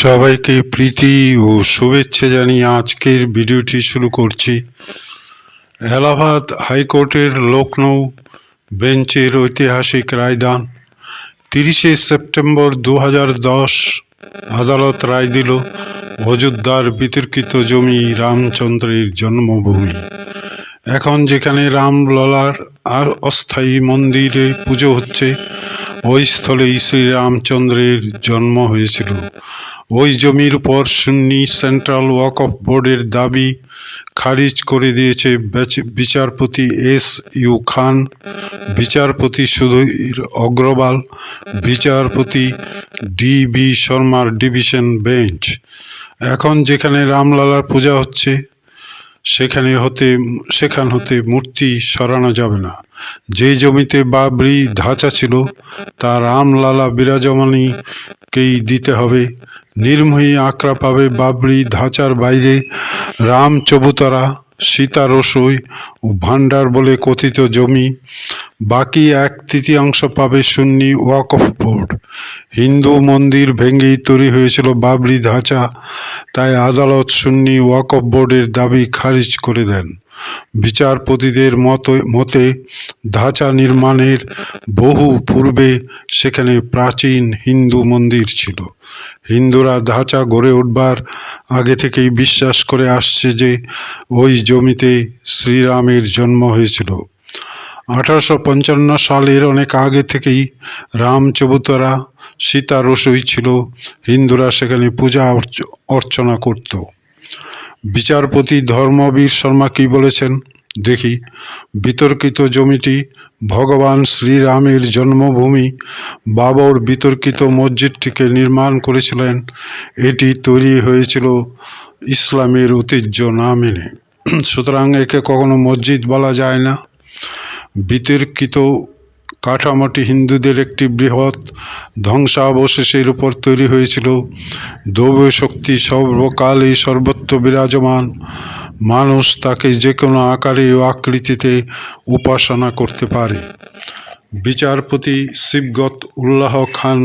সবাইকে প্রীতি ও শুভেচ্ছা জানিয়ে আজকের ভিডিওটি শুরু করছি। এলাহাবাদ হাইকোর্টের লখনৌ বেঞ্চের ঐতিহাসিক রায়দান 30শে সেপ্টেম্বর 2010 আদালত রায় দিল অযোধ্যার বিতর্কিত জমি রামচন্দ্রের জন্মভূমি। এখন যেখানে রামলালার আর অস্থায়ী মন্দিরে পুজো হচ্ছে, ওই স্থলেই শ্রীরামচন্দ্রের জন্ম হয়েছিল। ওই জমির উপর সুন্নি সেন্ট্রাল ওয়াকফ বোর্ডের দাবি খারিজ করে দিয়েছে বিচারপতি SU খান, বিচারপতি সুধীর অগ্রওয়াল, বিচারপতি DB শর্মার ডিভিশন বেঞ্চ। এখন যেখানে রামলালার পূজা হচ্ছে, সেখান হতে মূর্তি সরানো যাবে না। যে জমিতে বাবরি ধাঁচা ছিল, তা রামলালা বিরাজমানীকেই দিতে হবে। নির্মোহী আঁকড়া পাবে বাবরি ধাঁচার বাইরে রাম চবুতরা, সীতা রসোই ও ভান্ডার বলে কথিত জমি। বাকি 1/3 পাবে সুন্নি ওয়াকফ বোর্ড। হিন্দু মন্দির ভেঙেই তৈরি হয়েছিল বাবরি ধাঁচা, তাই আদালত সুন্নি ওয়াকফ বোর্ডের দাবি খারিজ করে দেন। বিচারপতিদের মতে ধাঁচা নির্মাণের বহু পূর্বে সেখানে প্রাচীন হিন্দু মন্দির ছিল। হিন্দুরা ধাঁচা গড়ে উঠবার আগে থেকেই বিশ্বাস করে আসছে যে ওই জমিতে শ্রীরামের জন্ম হয়েছিল। 1855 সালের অনেক আগে থেকেই রাম চবুতরা, সীতা রসোই ছিল। হিন্দুরা সেখানে পূজা অর্চনা করত। বিচারপতি ধর্মবীর শর্মা কি বলেছেন দেখি। বিতর্কিত জমিটি ভগবান শ্রীরামের জন্মভূমি। বাবর বিতর্কিত মসজিদটিকে নির্মাণ করেছিলেন। এটি তৈরি হয়েছিল ইসলামের ঐতিহ্য না মেনে, সুতরাং একে কখনো মসজিদ বলা যায় না। বিতর্কিত কাঠামোটি হিন্দুদের একটি বৃহৎ ধ্বংসাবশেষের উপর তৈরি হয়েছিল। দৈব শক্তি সর্বকালই সর্বত্র বিরাজমান। মানুষ তাকে যে কোনো আকারে ও আকৃতিতে উপাসনা করতে পারে। বিচারপতি সিবগত উল্লাহ খান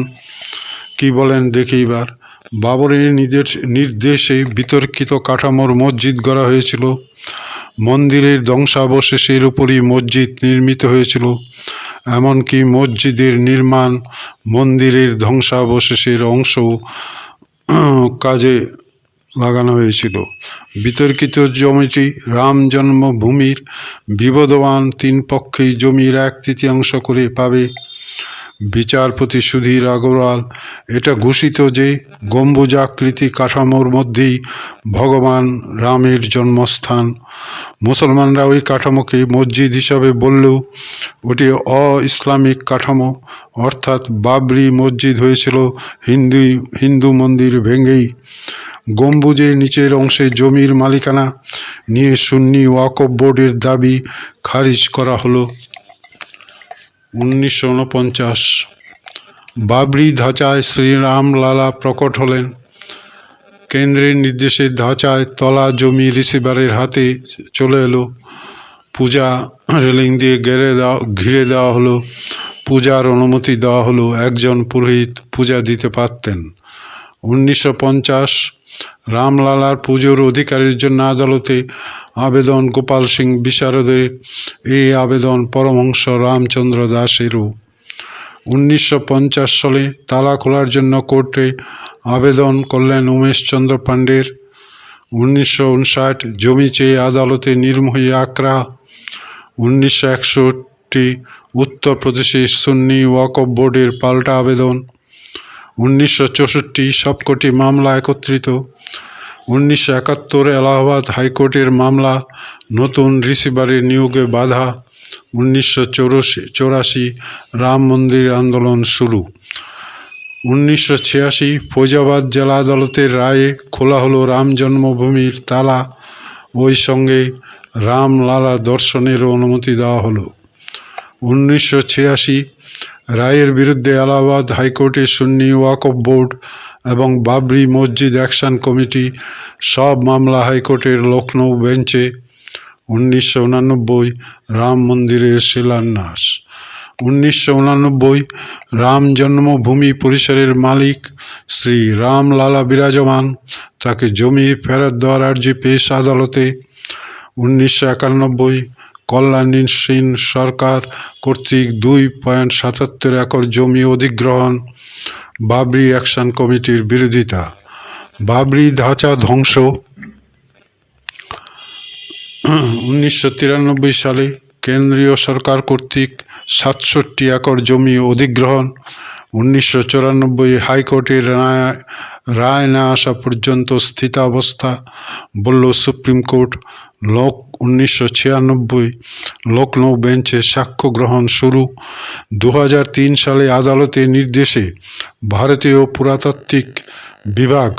কি বলেন দেখি এবার। বাবরের নির্দেশে বিতর্কিত কাঠামোর মসজিদ গড়া হয়েছিল। মন্দিরের ধ্বংসাবশেষের উপরই মসজিদ নির্মিত হয়েছিল। এমনকি মসজিদের নির্মাণ মন্দিরের ধ্বংসাবশেষের অংশ কাজে লাগানো হয়েছিল। বিতর্কিত জমিটি রাম জন্মভূমির। বিবাদবান 3 পক্ষেই জমির 1/3 করে পাবে। বিচারপতি সুধীর অগ্রওয়াল এটা ঘোষিত যে গম্বুজাকৃতি কাঠামোর মধ্যেই ভগবান রামের জন্মস্থান। মুসলমানরা ওই কাঠামোকে মসজিদ হিসাবে বললেও ওটি অ-ইসলামিক কাঠামো, অর্থাৎ বাবরি মসজিদ হয়েছিল হিন্দু মন্দির ভেঙেই। গম্বুজের নিচের অংশে জমির মালিকানা নিয়ে সুন্নি ওয়াকফ বোর্ডের দাবি খারিজ করা হলো। 1949 বাবরি ধাঁচায় শ্রীরামলালা প্রকট হলেন। কেন্দ্রের নির্দেশে ধাঁচায় তলা জমি রিসিভারের হাতে চলে এলো। পূজা রেলিং দিয়ে ঘিরে দেওয়া হলো। পূজার অনুমতি দেওয়া হলো। একজন পুরোহিত পূজা দিতে পারতেন। 1950 রামলালার পুজোর অধিকারের জন্য আদালতে আবেদন গোপাল সিং বিশারদের। এই আবেদন পরমহংস রামচন্দ্র দাসেরও। 1950 সালে তালা খোলার জন্য কোর্টে আবেদন করলেন উমেশ চন্দ্র পাণ্ডের। 1959 জমি চেয়ে আদালতে নির্মোহী আঁকড়া। 1961 উত্তরপ্রদেশের সুন্নি ওয়াকফ বোর্ডের পাল্টা আবেদন। 1964 সবকটি মামলা একত্রিত। 1971 এলাহাবাদ হাইকোর্টের মামলা, নতুন রিসিভারের নিয়োগে বাধা। 1984 রাম মন্দির আন্দোলন শুরু। 1986 ফৈজাবাদ জেলা আদালতের রায়ে খোলা হলো রাম জন্মভূমির তালা। ওই সঙ্গে রামলালা দর্শনেরও অনুমতি দেওয়া হলো। 1986 রায়ের বিরুদ্ধে এলাহাবাদ হাইকোর্টের সুন্নি ওয়াকফ বোর্ড এবং বাবরি মসজিদ অ্যাকশন কমিটি সব মামলা হাইকোর্টের লখনৌ বেঞ্চে। 1989 রাম মন্দিরের শিলান্যাস। 1989 রাম জন্মভূমি পরিসরের মালিক শ্রী রামলালা বিরাজমান তাকে জমি ফেরত দেওয়ার আর্জি পেশ আদালতে। 1991 কল্যাণী সিং সরকার কর্তৃক 2.77 একর জমি অধিগ্রহণ। বাবরি অ্যাকশন কমিটির বিরোধিতা। বাবরি ধাঁচা ধ্বংস। 1993 সালে কেন্দ্রীয় সরকার কর্তৃক 67 একর জমি অধিগ্রহণ। 1994 হাইকোর্টের রায় না আসা পর্যন্ত স্থিতাবস্থা বলল সুপ্রিম কোর্ট। 1996 লখনৌ বেঞ্চে সাক্ষ্য গ্রহণ শুরু। 2003 সালে আদালতের নির্দেশে ভারতীয় পুরাতাত্ত্বিক বিভাগ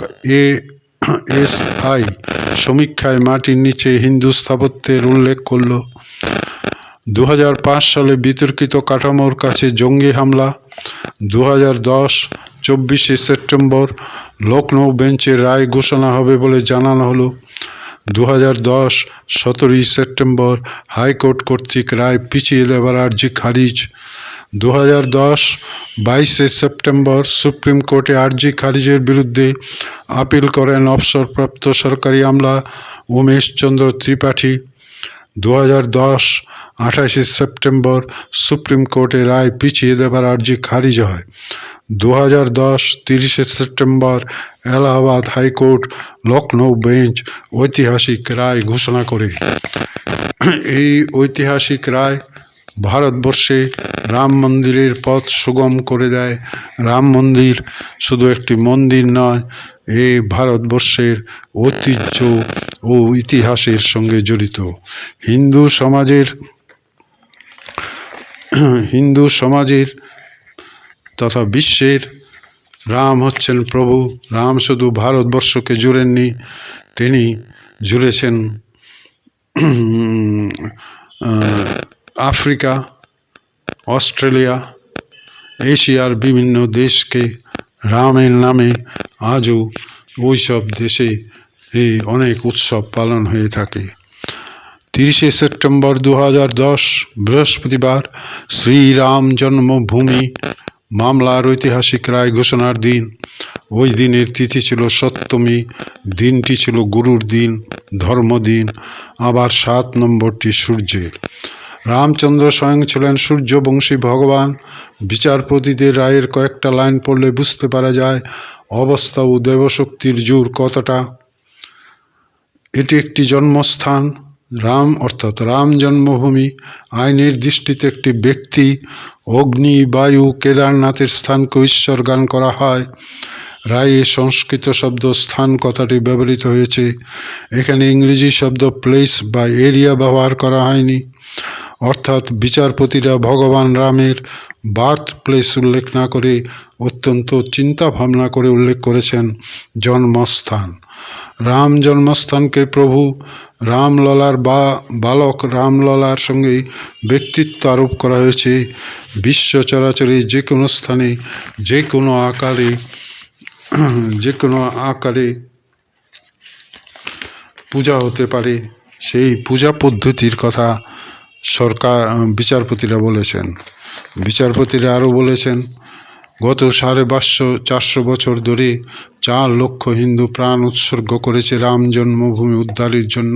ASI সমীক্ষায় মাটির নিচে হিন্দু স্থাপত্যের উল্লেখ করল। 2005 সালে বিতর্কিত কাঠামোর কাছে জঙ্গি হামলা। 2010 24শে সেপ্টেম্বর লখনৌ বেঞ্চের রায় ঘোষণা হবে বলে জানানো হলো। 2010 17ই সেপ্টেম্বর হাইকোর্ট কর্তৃক রায় পিছিয়ে দেওয়ার আর্জি খারিজ। 2010 22শে সেপ্টেম্বর সুপ্রিম কোর্টে আর্জি খারিজের বিরুদ্ধে আপিল করেন অবসরপ্রাপ্ত সরকারি আমলা উমেশ চন্দ্র ত্রিপাঠী। 2010 28শে সেপ্টেম্বর সুপ্রিম কোর্টে রায় পিছিয়ে দেওয়ার আর্জি খারিজ হয়। 2010 30শে September Allahabad high court Lucknow bench ঐতিহাসিক রায় ঘোষণা করে। এই ঐতিহাসিক রায় ভারতবর্ষে রাম মন্দিরের পথ সুগম করে দেয়। রাম মন্দির শুধু একটি মন্দির নয়, এ ভারতবর্ষের ঐতিহ্য ও ইতিহাসের সঙ্গে জড়িত। হিন্দু সমাজের তথা বিশ্বের রাম হচ্ছেন প্রভু। রাম শুধু ভারতবর্ষকে জুড়েননি, তিনি জুড়েছেন আফ্রিকা, অস্ট্রেলিয়া, এশিয়ার বিভিন্ন দেশকে। রামের নামে আজও ওইসব দেশে এই অনেক উৎসব পালন হয়ে থাকে। 30শে সেপ্টেম্বর 2010 বৃহস্পতিবার শ্রীরাম জন্মভূমি মামলার ঐতিহাসিক রায় ঘোষণার দিন। ওই দিনের তিথি ছিল সপ্তমী, দিনটি ছিল গুরুর দিন, ধর্মদিন, আবার 7 নম্বরটি সূর্যের। রামচন্দ্র স্বয়ং ছিলেন সূর্যবংশী ভগবান। বিচারপতিদের রায়ের কয়েকটা লাইন পড়লে বুঝতে পারা যায় অবস্থা ও দেবশক্তির জোর কতটা। এটি একটি জন্মস্থান। রাম অর্থাৎ রাম জন্মভূমি আইনের দৃষ্টিতে একটি ব্যক্তি। অগ্নি, বায়ু, কেদারনাথের স্থানকে উৎসর্গান করা হয়। রায়ে সংস্কৃত শব্দ স্থান কথাটি ব্যবহৃত হয়েছে। এখানে ইংরেজি শব্দ প্লেস বা এরিয়া ব্যবহার করা হয়নি। অর্থাৎ বিচারপতিরা ভগবান রামের বার্থ প্লেস উল্লেখ না করে অত্যন্ত চিন্তা ভাবনা করে উল্লেখ করেছেন জন্মস্থান। রাম জন্মস্থানকে প্রভু রামলালার বালক রামলালার সঙ্গে ব্যক্তিত্ব আরোপ করা হয়েছে। বিশ্ব চরাচরে যে কোনো স্থানে যে কোনো আকারে পূজা হতে পারে, সেই পূজা পদ্ধতির কথা বিচারপতিরা বলেছেন। বিচারপতিরা আরও বলেছেন, গত 450 বছর ধরে 4 লক্ষ হিন্দু প্রাণ উৎসর্গ করেছে রাম জন্মভূমি উদ্ধারের জন্য।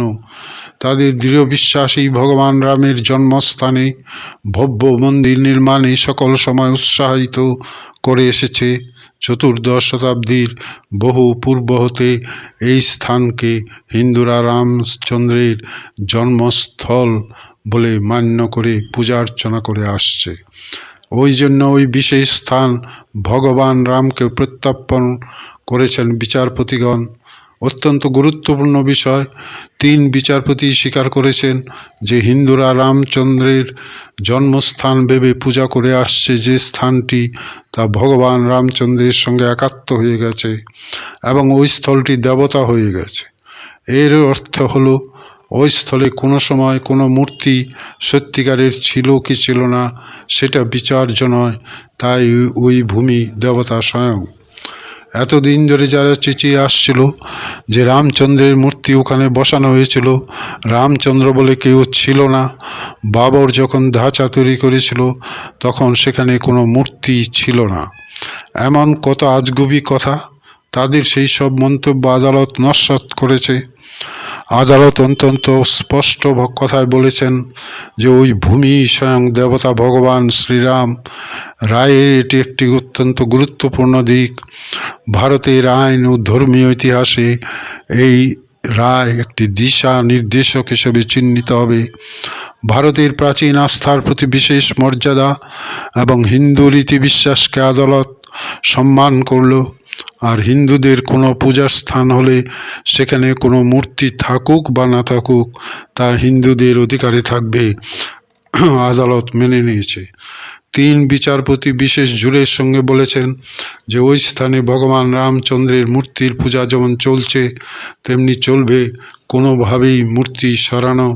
তাদের দৃঢ় বিশ্বাসী ভগবান রামের জন্মস্থানে ভব্য মন্দির নির্মাণে সকল সময় উৎসাহিত করে এসেছে। 14 শতাব্দীর বহু পূর্ব হতে এই স্থানকে হিন্দুরা রামচন্দ্রের জন্মস্থল বলে মান্য করে পূজা অর্চনা করে আসছে। ওই জন্য ওই বিশেষ স্থান ভগবান রামকে প্রত্যাপন করেছেন বিচারপতিগণ। অত্যন্ত গুরুত্বপূর্ণ বিষয়, 3 বিচারপতি স্বীকার করেছেন যে হিন্দুরা রামচন্দ্রের জন্মস্থান ভেবে পূজা করে আসছে যে স্থানটি, তা ভগবান রামচন্দ্রের সঙ্গে একাত্ম হয়ে গেছে এবং ওই স্থলটি দেবতা হয়ে গেছে। এর অর্থ হলো ওই স্থলে কোনো সময় কোনো মূর্তি সত্যিকারের ছিল কি ছিল না সেটা বিচার্য নয়, তাই ওই ভূমি দেবতা স্বয়ং। এতদিন ধরে যারা চেঁচিয়ে আসছিল যে রামচন্দ্রের মূর্তি ওখানে বসানো হয়েছিল, রামচন্দ্র বলে কেউ ছিল না। বাবর যখন ধাঁচা তৈরি করেছিল তখন সেখানে কোনো মূর্তি ছিল না। এমন কত আজগুবি কথা, তাদের সেই সব মন্তব্য আদালত নস্যাৎ করেছে। আদালত অত্যন্ত স্পষ্ট কথায় বলেছেন যে ওই ভূমি স্বয়ং দেবতা ভগবান শ্রীরাম। রায়ের এটি একটি অত্যন্ত গুরুত্বপূর্ণ দিক। ভারতের আইন ও ধর্মীয় ইতিহাসে এই রায় একটি দিশা নির্দেশক হিসেবে চিহ্নিত হবে। ভারতের প্রাচীন আস্থার প্রতি বিশেষ মর্যাদা এবং হিন্দু রীতি বিশ্বাসকে আদালত সম্মান করল। আর হিন্দুদের কোনো পূজার স্থান হলে সেখানে কোনো মূর্তি থাকুক বা না থাকুক তা হিন্দুদের অধিকারে থাকবে, আদালত মেনে নিয়েছে। 3 বিচারপতি বিশেষ জুরির সঙ্গে বলেছেন যে ওই স্থানে ভগবান রামচন্দ্রের মূর্তির পূজা যেমন চলছে তেমনি চলবে, কোনোভাবেই মূর্তি সরানো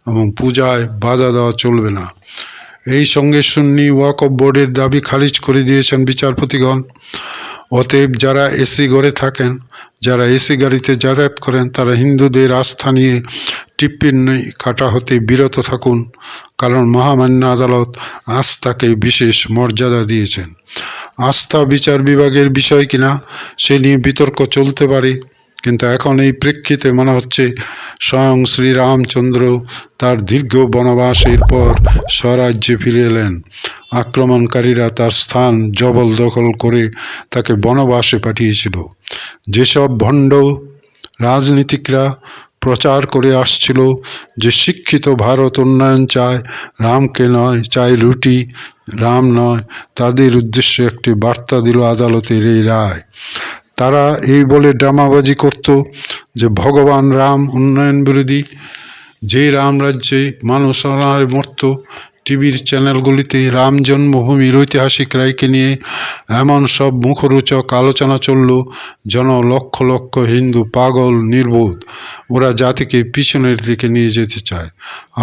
এবং পূজায় বাধা দেওয়া চলবে না। এই সঙ্গে সুন্নি ওয়াকফ বোর্ডের দাবি খারিজ করে দিয়েছেন বিচারপতিগণ। অতএব যারা এসি ঘরে থাকেন, যারা এসি গাড়িতে যাতায়াত করেন, তারা হিন্দুদের আস্থা নিয়ে টিপ্পনী কাটা হতে বিরত থাকুন, কারণ মহামান্য আদালত আস্থাকে বিশেষ মর্যাদা দিয়েছেন। আস্থা বিচার বিভাগের বিষয় কিনা সে নিয়ে বিতর্ক চলতে পারে, কিন্তু এখন এই প্রেক্ষিতে মনে হচ্ছে স্বয়ং শ্রীরামচন্দ্র তার দীর্ঘ বনবাসের পর স্বরাজ্যে ফিরে এলেন। আক্রমণকারীরা তার স্থান জবরদখল করে তাকে বনবাসে পাঠিয়েছিল। যেসব ভণ্ড রাজনীতিকরা প্রচার করে আসছিল যে শিক্ষিত ভারত উন্নয়ন চায়, রামকে নয়, চায় রুটি, রাম নয়, তাদের উদ্দেশ্যে একটি বার্তা দিল আদালতের এই রায়। তারা এই বলে ড্রামাবাজি করত যে ভগবান রাম উন্নয়ন বিরোধী, যে রাম রাজ্যে মানুষ অনাহারে মরত। টিভির চ্যানেলগুলিতে রাম জন্মভূমির ঐতিহাসিক রায়কে নিয়ে এমন সব মুখরোচক আলোচনা চলল যেন লক্ষ লক্ষ হিন্দু পাগল, নির্বোধ, ওরা জাতিকে পিছনের দিকে নিয়ে যেতে চায়।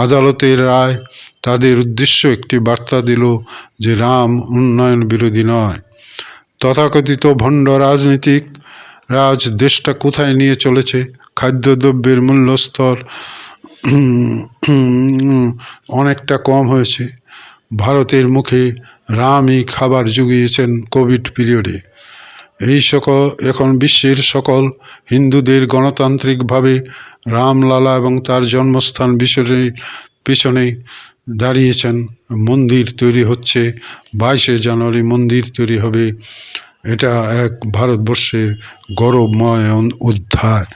আদালতের রায় তাদের উদ্দেশ্য একটি বার্তা দিল যে রাম উন্নয়ন বিরোধী নয়। তথাকথিত ভণ্ড রাজনীতিক রাজ দেশটা কোথায় নিয়ে চলেছে? খাদ্যদ্রব্যের মূল্যস্তর অনেকটা কম হয়েছে। ভারতের মুখে রামই খাবার জুগিয়েছেন কোভিড পিরিয়ডে। এই সকল এখন বিশ্বের সকল হিন্দুদের গণতান্ত্রিকভাবে রামলালা এবং তার জন্মস্থান বিষয়ের পিছনে দাঁড়িয়েছেন। মন্দির তৈরি হচ্ছে, 22শে জানুয়ারি মন্দির তৈরি হবে। এটা এক ভারতবর্ষের গৌরবময় অধ্যায়।